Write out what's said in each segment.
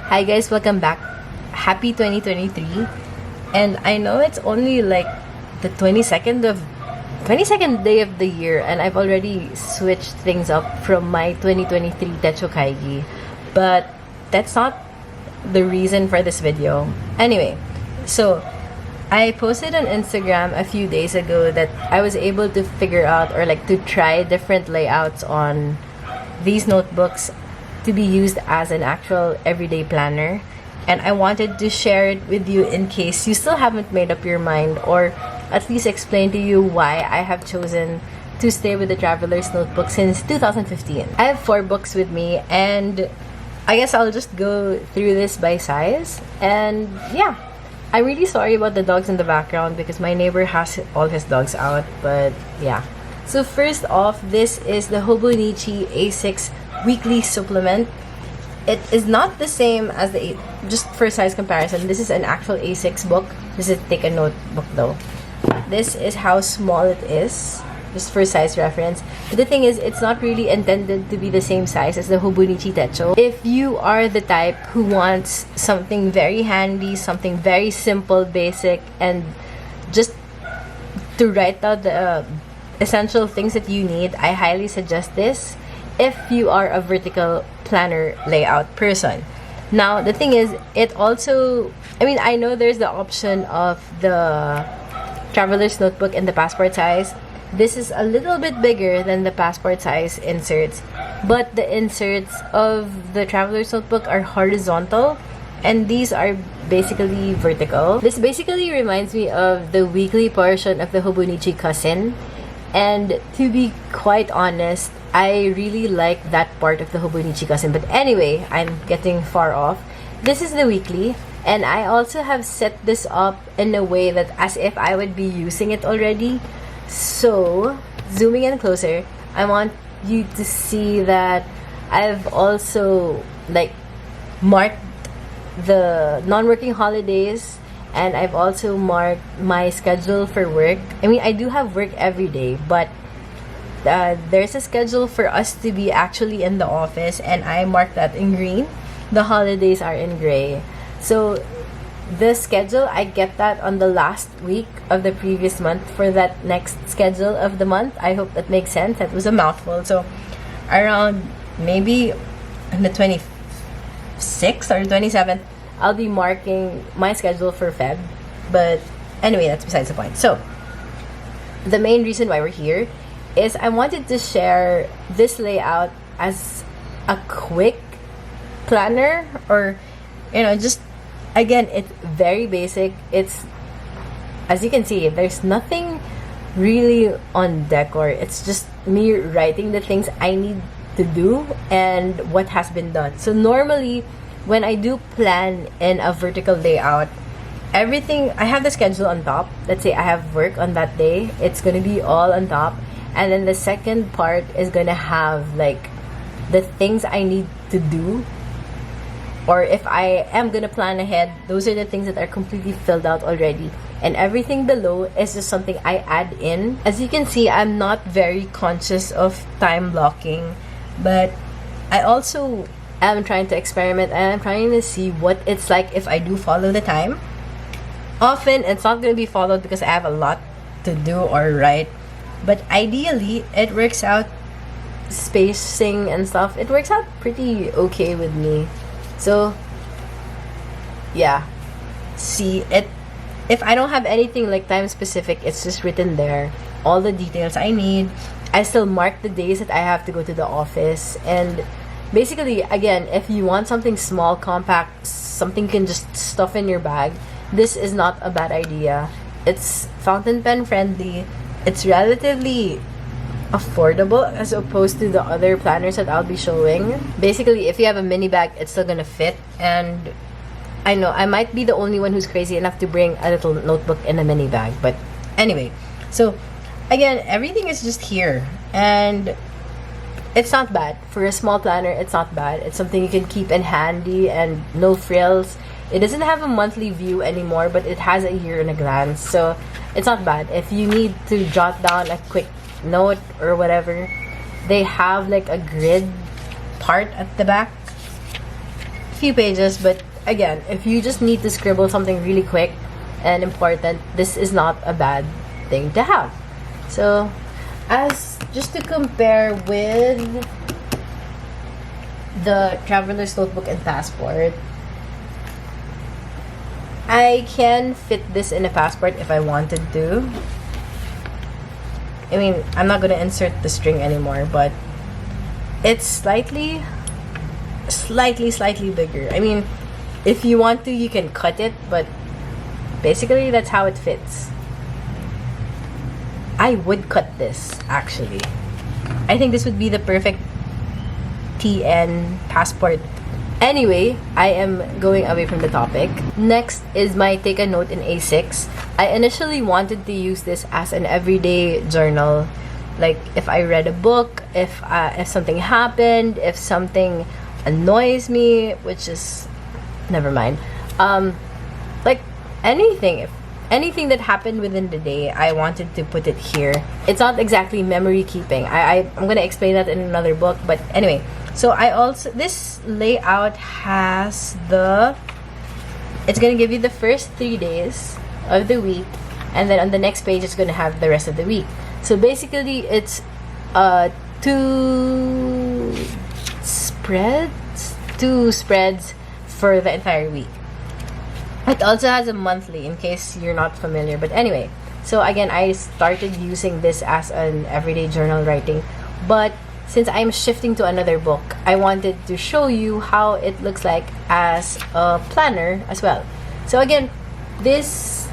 Hi guys, welcome back. Happy 2023. And I know it's only like the 22nd day of the year, and I've already switched things up from my 2023 Techo Kaigi. But that's not the reason for this video. Anyway, so I posted on Instagram a few days ago that I was able to figure out or like to try different layouts on these notebooks to be used as an actual everyday planner, and I wanted to share it with you in case you still haven't made up your mind, or at least explain to you why I have chosen to stay with the Traveler's Notebook since 2015. I have 4 books with me, and I guess I'll just go through this by size. And yeah, I'm really sorry about the dogs in the background because my neighbor has all his dogs out, but yeah. So first off, this is the Hobonichi A6 weekly supplement. It is not the same as the just for size comparison, this is an actual A6 book. This is take a note book though. This is how small it is, just for size reference. But the thing is, it's not really intended to be the same size as the Hobonichi Techo. If you are the type who wants something very handy, something very simple, basic, and just to write out the essential things that you need, I highly suggest this if you are a vertical planner layout person. Now, the thing is, it also, I know there's the option of the Traveler's Notebook in the passport size. This is a little bit bigger than the passport size inserts, but the inserts of the Traveler's Notebook are horizontal, and these are basically vertical. This basically reminds me of the weekly portion of the Hobonichi cousin. And to be quite honest, I really like that part of the Hobonichi cousin. But anyway, I'm getting far off. This is the weekly, and I also have set this up in a way that as if I would be using it already. So, zooming in closer, I want you to see that I've also like marked the non-working holidays, and I've also marked my schedule for work. I do have work every day, but there's a schedule for us to be actually in the office, and I marked that in green. The holidays are in gray. So the schedule, I get that on the last week of the previous month for that next schedule of the month. I hope that makes sense. That was a mouthful. So around maybe on the 26th or 27th, I'll be marking my schedule for Feb. But anyway, that's besides the point. So the main reason why we're here is I wanted to share this layout as a quick planner, or just, again, it's very basic. It's, as you can see, there's nothing really on decor. It's just me writing the things I need to do and what has been done. So normally, when I do plan in a vertical layout, everything, I have the schedule on top. Let's say I have work on that day, it's gonna be all on top. And then the second part is gonna have like the things I need to do, or if I am gonna plan ahead, those are the things that are completely filled out already. And everything below is just something I add in. As you can see, I'm not very conscious of time blocking, but I also I'm trying to experiment, and I'm trying to see what it's like if I do follow the time. Often, it's not going to be followed because I have a lot to do or write. But ideally, it works out, spacing and stuff, it works out pretty okay with me. So, yeah. See, if I don't have anything like time specific, it's just written there. All the details I need. I still mark the days that I have to go to the office, and basically, again, if you want something small, compact, something you can just stuff in your bag, this is not a bad idea. It's fountain pen friendly. It's relatively affordable as opposed to the other planners that I'll be showing. Basically, if you have a mini bag, it's still gonna fit. And I know I might be the only one who's crazy enough to bring a little notebook in a mini bag. But anyway, so again, everything is just here. And it's not bad. For a small planner, it's not bad. It's something you can keep in handy and no frills. It doesn't have a monthly view anymore, but it has a year in a glance. So it's not bad. If you need to jot down a quick note or whatever, they have like a grid part at the back. few pages, but again, if you just need to scribble something really quick and important, this is not a bad thing to have. So, as just to compare with the Traveler's Notebook and Passport, I can fit this in a passport if I wanted to. I mean, I'm not gonna insert the string anymore, but it's slightly bigger. I mean, if you want to, you can cut it, but basically that's how it fits. I would cut this, actually. I think this would be the perfect TN passport. Anyway, I am going away from the topic. Next is my Take a Note in A6. I initially wanted to use this as an everyday journal. Like, if I read a book, if something happened, if something annoys me, which is... never mind. Like, anything. If anything that happened within the day, I wanted to put it here. It's not exactly memory keeping. I'm gonna explain that in another book, but anyway. So this layout has it's gonna give you the first 3 days of the week, and then on the next page it's gonna have the rest of the week. So basically it's two spreads for the entire week. It also has a monthly, in case you're not familiar. But anyway, so again, I started using this as an everyday journal writing, but since I'm shifting to another book, I wanted to show you how it looks like as a planner as well. So again, this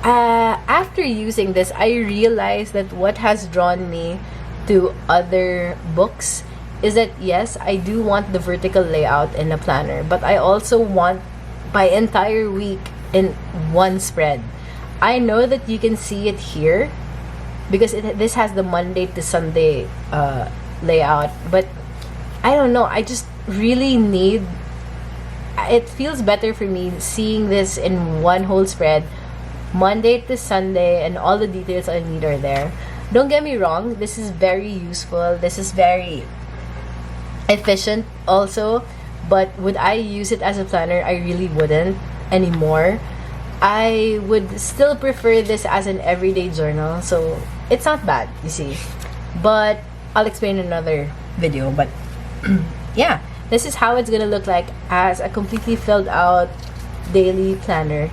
after using this, I realized that what has drawn me to other books is that yes, I do want the vertical layout in a planner, but I also want my entire week in one spread. I know that you can see it here because this has the Monday to Sunday layout, but I don't know, I just really need, it feels better for me seeing this in one whole spread, Monday to Sunday, and all the details I need are there. Don't get me wrong, this is very useful, this is very efficient also, but would I use it as a planner? I really wouldn't anymore. I would still prefer this as an everyday journal, so it's not bad, you see. But I'll explain in another video. But yeah, this is how it's gonna look like as a completely filled out daily planner.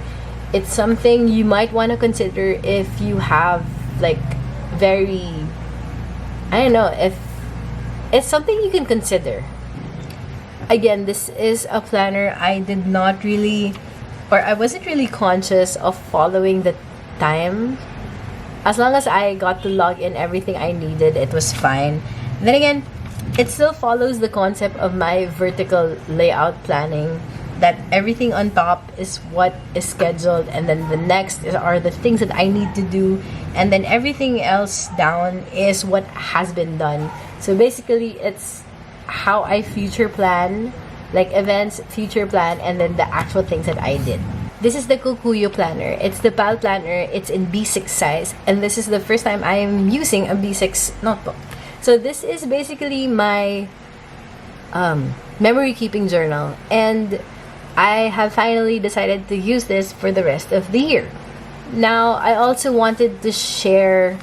It's something you might want to consider if you have like very, I don't know, if it's something you can consider. Again, this is a planner I did not really, or I wasn't really conscious of following the time. As long as I got to log in everything I needed, it was fine. Then again, it still follows the concept of my vertical layout planning, that everything on top is what is scheduled, and then the next are the things that I need to do, and then everything else down is what has been done. So basically, it's how I future plan, like events, future plan, and then the actual things that I did. This is the Kokuyo planner. It's the PAL planner. It's in B6 size, and this is the first time I am using a B6 notebook. So this is basically my memory keeping journal, and I have finally decided to use this for the rest of the year. Now, I also wanted to share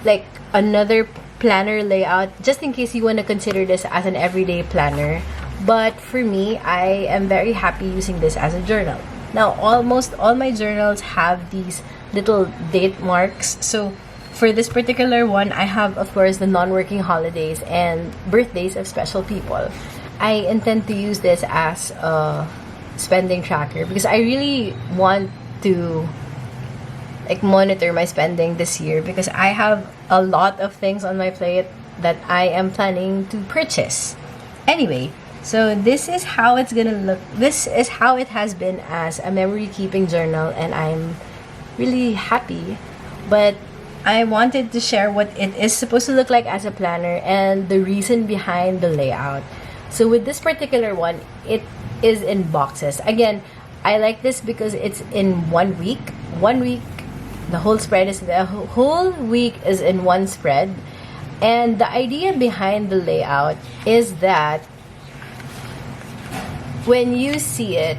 like another planner layout just in case you want to consider this as an everyday planner. But for me, I am very happy using this as a journal. Now, almost all my journals have these little date marks. So for this particular one, I have, of course, the non-working holidays and birthdays of special people. I intend to use this as a spending tracker because I really want to like monitor my spending this year, because I have a lot of things on my plate that I am planning to purchase. Anyway, so this is how it's gonna look. This is how it has been as a memory keeping journal, and I'm really happy. But I wanted to share what it is supposed to look like as a planner and the reason behind the layout. So with this particular one, it is in boxes. Again, I like this because it's in 1 week. 1 week, the whole week is in one spread. And the idea behind the layout is that when you see it,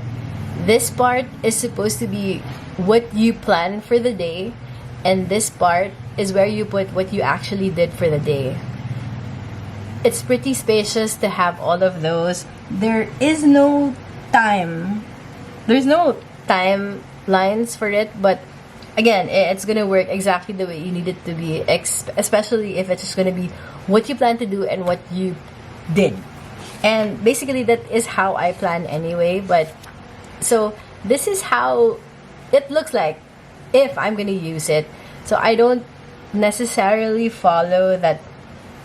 this part is supposed to be what you plan for the day, and this part is where you put what you actually did for the day. It's pretty spacious to have all of those. There is no time. There's no timelines for it, but again, it's gonna work exactly the way you need it to be, especially if it's just gonna be what you plan to do and what you did. And basically, that is how I plan anyway. But so this is how it looks like if I'm gonna use it. So I don't necessarily follow that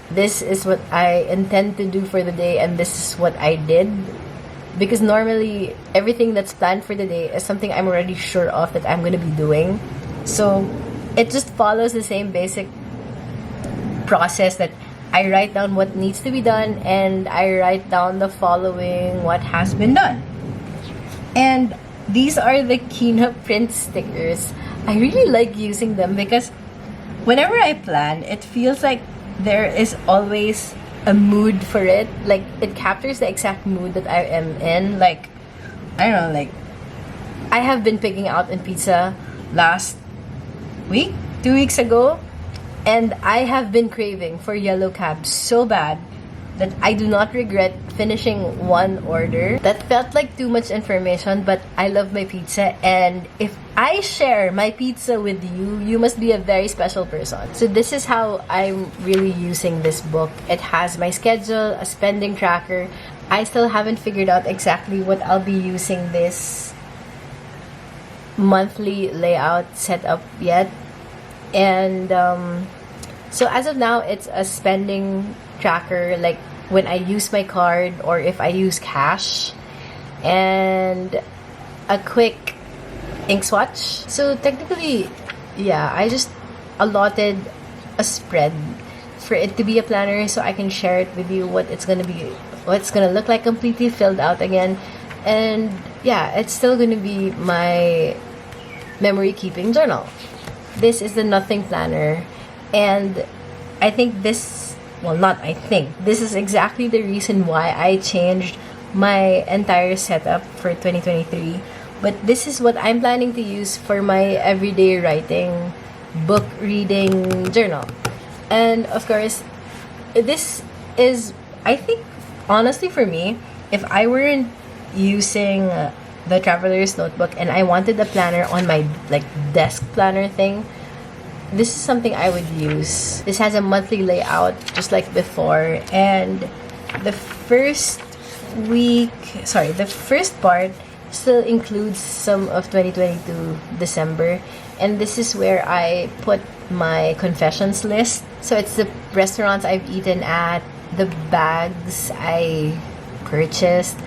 this is what I intend to do for the day and this is what I did, because normally everything that's planned for the day is something I'm already sure of that I'm gonna be doing. So it just follows the same basic process that I write down what needs to be done and I write down the following what has been done. And these are the Kina print stickers. I really like using them because whenever I plan, it feels like there is always a mood for it. Like, it captures the exact mood that I am in. Like, I don't know, like, I have been picking out in pizza last week, 2 weeks ago, and I have been craving for yellow cab so bad that I do not regret finishing one order. That felt like too much information, but I love my pizza, and if I share my pizza with you, you must be a very special person. So this is how I'm really using this book. It has my schedule, a spending tracker. I still haven't figured out exactly what I'll be using this monthly layout setup yet. And so as of now, it's a spending tracker, like when I use my card or if I use cash, and a quick ink swatch. So technically, yeah, I just allotted a spread for it to be a planner so I can share it with you, what it's gonna be, what it's gonna look like completely filled out again. And yeah, it's still gonna be my memory keeping journal. This is the Nothing Planner, and I think this, well, not I think, this is exactly the reason why I changed my entire setup for 2023. But this is what I'm planning to use for my everyday writing, book reading journal. And of course, this is, I think, honestly for me, if I weren't using the traveler's notebook and I wanted a planner on my like desk planner thing, this is something I would use. This has a monthly layout just like before, and the first part still includes some of 2022 December, and this is where I put my confessions list. So it's the restaurants I've eaten at, the bags I purchased,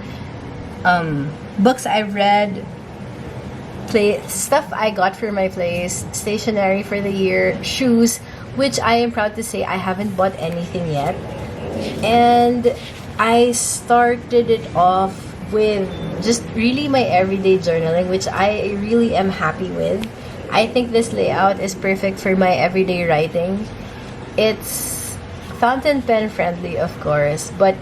books I've read, stuff I got for my place, stationery for the year, shoes, which I am proud to say I haven't bought anything yet. And I started it off with just really my everyday journaling, which I really am happy with. I think this layout is perfect for my everyday writing. It's fountain pen friendly, of course, but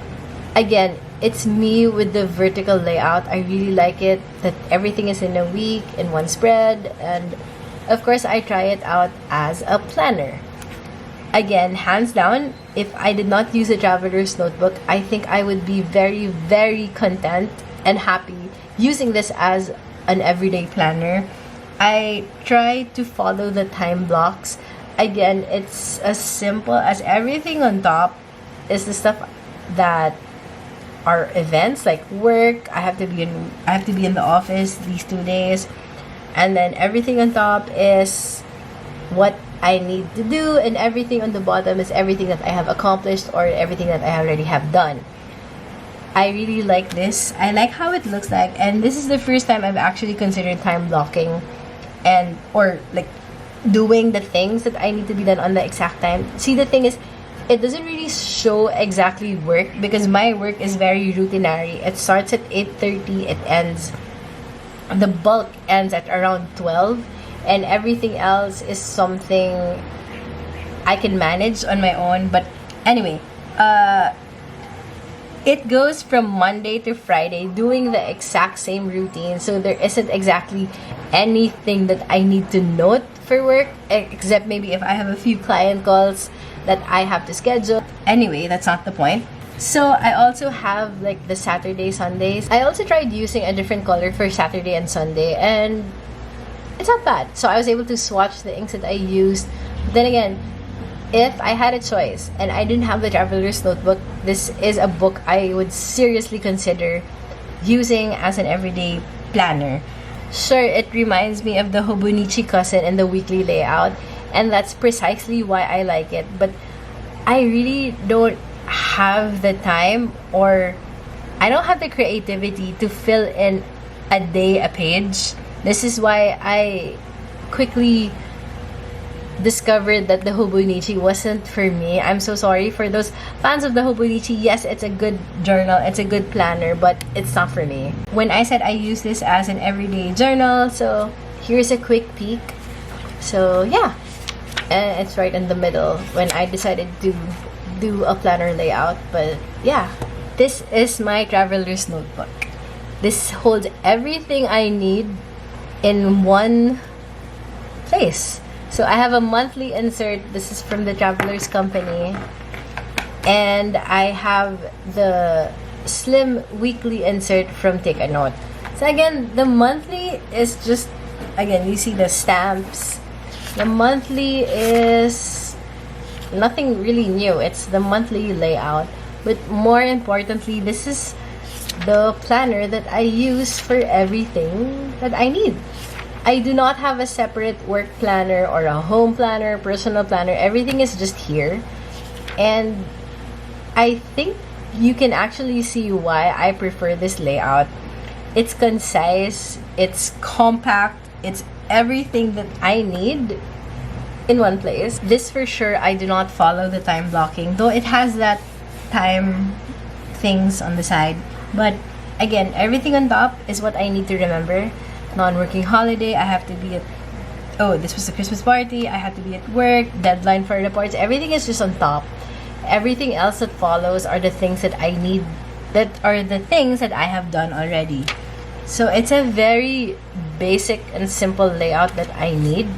again, it's me with the vertical layout. I really like it, that everything is in a week, in one spread, and of course, I try it out as a planner. Again, hands down, if I did not use a traveler's notebook, I think I would be very, very content and happy using this as an everyday planner. I try to follow the time blocks. Again, it's as simple as everything on top is the stuff that are events like work. I have to be in the office these 2 days, and then everything on top is what I need to do, and everything on the bottom is everything that I have accomplished or everything that I already have done. I really like this. I like how it looks like, and this is the first time I've actually considered time blocking and or like doing the things that I need to be done on the exact time. See, the thing is, it doesn't really show exactly work because my work is very routinary. It starts at 8:30, it ends, the bulk ends at around 12, and everything else is something I can manage on my own. But anyway, It goes from Monday to Friday doing the exact same routine, so there isn't exactly anything that I need to note for work, except maybe if I have a few client calls that I have to schedule. Anyway, that's not the point. So I also have like the Saturday, Sundays. I also tried using a different color for Saturday and Sunday, and it's not bad. So I was able to swatch the inks that I used. Then again, if I had a choice and I didn't have the Traveler's Notebook, this is a book I would seriously consider using as an everyday planner. Sure, it reminds me of the Hobonichi cousin and the weekly layout, and that's precisely why I like it. But I really don't have the time, or I don't have the creativity to fill in a day a page. This is why I quickly discovered that the Hobonichi wasn't for me. I'm so sorry for those fans of the Hobonichi. Yes, it's a good journal, it's a good planner, but it's not for me. When I said I use this as an everyday journal, so here's a quick peek. So yeah, and it's right in the middle when I decided to do a planner layout. But yeah, this is my Traveler's Notebook. This holds everything I need in one place. So I have a monthly insert. This is from the Travelers Company. And I have the slim weekly insert from Take a Note. So again, the monthly is just, again, you see the stamps. The monthly is nothing really new. It's the monthly layout. But more importantly, this is the planner that I use for everything that I need. I do not have a separate work planner or a home planner, personal planner. Everything is just here. And I think you can actually see why I prefer this layout. It's concise, it's compact, it's everything that I need in one place. This for sure, I do not follow the time blocking, though it has that time things on the side. But again, everything on top is what I need to remember. Non-working holiday, I have to be at, oh, this was the Christmas party, I have to be at work, deadline for reports, everything is just on top. Everything else that follows are the things that I need, that are the things that I have done already. So it's a very basic and simple layout that I need,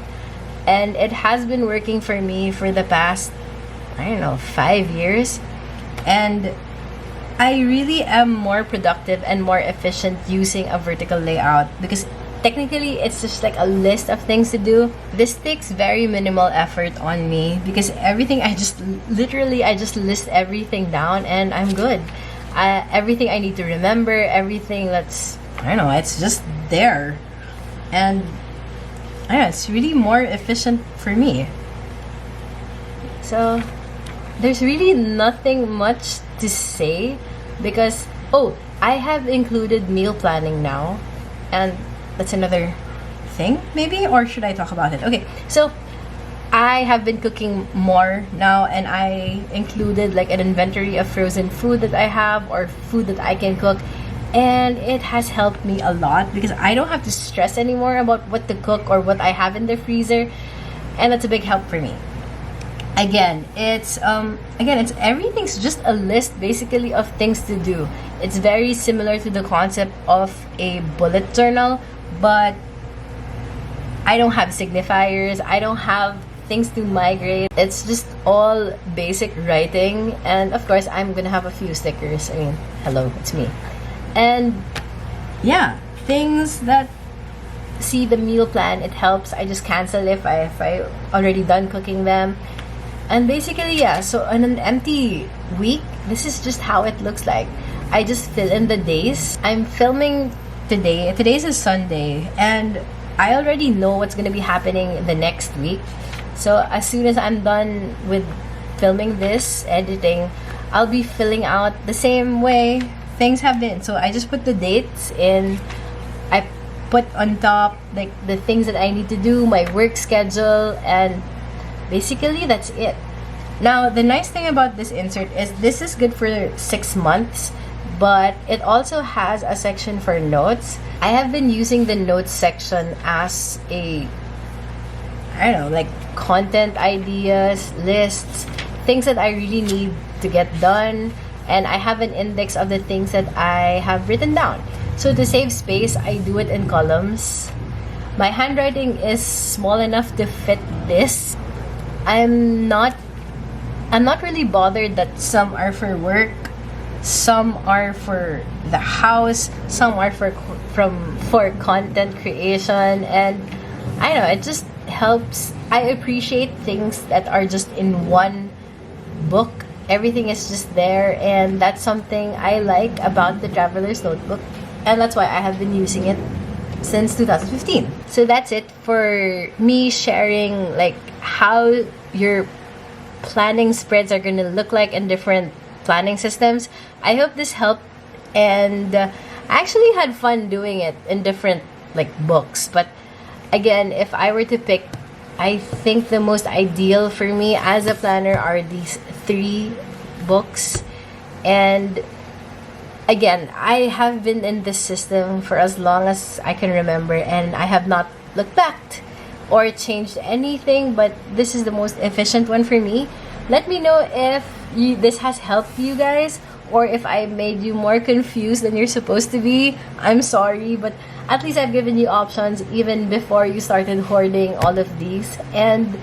and it has been working for me for the past, I don't know, 5 years. And I really am more productive and more efficient using a vertical layout, because technically it's just like a list of things to do. This takes very minimal effort on me, because everything I just list everything down and I'm good. Everything I need to remember, everything that's, I don't know, it's just there. And I don't know, it's really more efficient for me. So there's really nothing much to say, because I have included meal planning now, and that's another thing maybe, or should I talk about it? Okay, so I have been cooking more now, and I included like an inventory of frozen food that I have, or food that I can cook, and it has helped me a lot because I don't have to stress anymore about what to cook or what I have in the freezer, and that's a big help for me. Again, it's everything's just a list basically of things to do. It's very similar to the concept of a bullet journal, but I don't have signifiers, I don't have things to migrate. It's just all basic writing, and of course I'm gonna have a few stickers. I mean, hello, it's me. And yeah, things that, see, the meal plan, it helps. I just cancel if I already done cooking them. And basically, yeah, so on an empty week, this is just how it looks like. I just fill in the days. I'm filming today. Today's a Sunday, and I already know what's gonna be happening the next week. So as soon as I'm done with filming this, editing, I'll be filling out the same way things have been. So I just put the dates in. I put on top like the things that I need to do, my work schedule, and basically that's it. Now, the nice thing about this insert is this is good for 6 months, but it also has a section for notes. I have been using the notes section as a, I don't know, like content ideas, lists, things that I really need to get done. and I have an index of the things that I have written down. So to save space, I do it in columns. My handwriting is small enough to fit this. I'm not really bothered that some are for work, some are for the house, some are for content creation, and I don't know, it just helps. I appreciate things that are just in one book. Everything is just there, and that's something I like about the Traveler's Notebook, and that's why I have been using it since 2015. So that's it for me sharing like how your planning spreads are gonna look like in different planning systems. I hope this helped, and I actually had fun doing it in different like books. But again, if I were to pick, I think the most ideal for me as a planner are these 3 books. And again, I have been in this system for as long as I can remember, and I have not looked back or changed anything, but this is the most efficient one for me. Let me know if this has helped you guys, or if I made you more confused than you're supposed to be. I'm sorry, but at least I've given you options even before you started hoarding all of these. And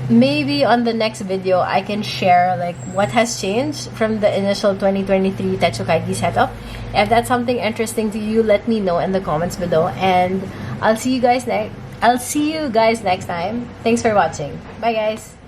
maybe on the next video, I can share like what has changed from the initial 2023 Techokaigi setup. If that's something interesting to you, let me know in the comments below, and I'll see you guys next time. Thanks for watching. Bye guys.